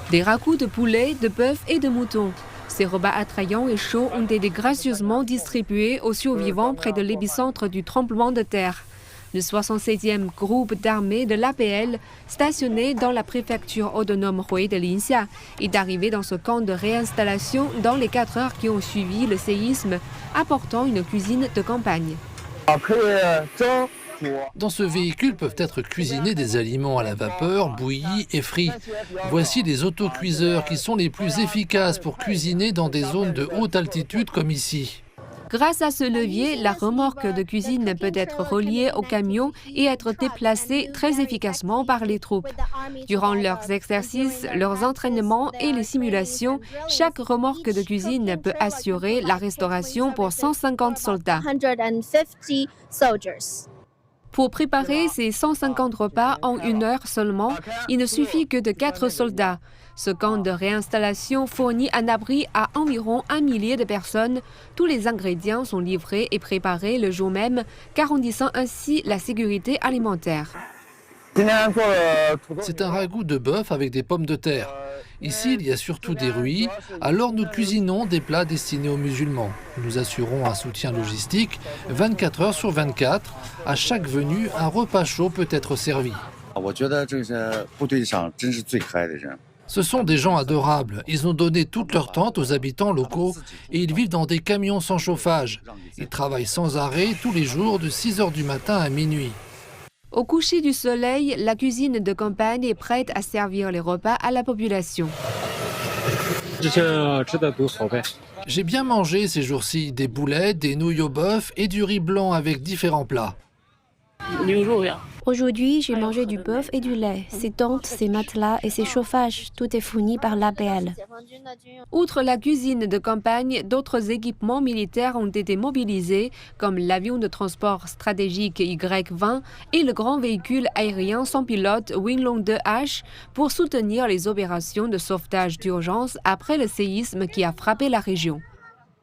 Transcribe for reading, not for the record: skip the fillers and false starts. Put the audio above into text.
Des ragoûts de poulet, de bœuf et de mouton. Ces repas attrayants et chauds ont été gracieusement distribués aux survivants près de l'épicentre du tremblement de terre. Le 67e groupe d'armée de l'APL, stationné dans la préfecture autonome Hue de Linxia, est arrivé dans ce camp de réinstallation dans les 4 heures qui ont suivi le séisme, apportant une cuisine de campagne. Dans ce véhicule peuvent être cuisinés des aliments à la vapeur, bouillis et frits. Voici des autocuiseurs qui sont les plus efficaces pour cuisiner dans des zones de haute altitude comme ici. Grâce à ce levier, la remorque de cuisine peut être reliée au camion et être déplacée très efficacement par les troupes. Durant leurs exercices, leurs entraînements et les simulations, chaque remorque de cuisine peut assurer la restauration pour 150 soldats. Pour préparer ces 150 repas en 1 heure seulement, il ne suffit que de 4 soldats. Ce camp de réinstallation fournit un abri à environ 1 millier de personnes. Tous les ingrédients sont livrés et préparés le jour même, garantissant ainsi la sécurité alimentaire. C'est un ragoût de bœuf avec des pommes de terre. Ici, il y a surtout des ruis, alors nous cuisinons des plats destinés aux musulmans. Nous assurons un soutien logistique 24 heures sur 24. À chaque venue, un repas chaud peut être servi. Ce sont des gens adorables. Ils ont donné toute leur tente aux habitants locaux et ils vivent dans des camions sans chauffage. Ils travaillent sans arrêt tous les jours de 6 heures du matin à minuit. Au coucher du soleil, la cuisine de campagne est prête à servir les repas à la population. J'ai bien mangé ces jours-ci, des boulettes, des nouilles au bœuf et du riz blanc avec différents plats. Aujourd'hui, j'ai mangé du bœuf et du lait. Ces tentes, ces matelas et ces chauffages, tout est fourni par l'APL. Outre la cuisine de campagne, d'autres équipements militaires ont été mobilisés, comme l'avion de transport stratégique Y-20 et le grand véhicule aérien sans pilote Winglong 2H pour soutenir les opérations de sauvetage d'urgence après le séisme qui a frappé la région.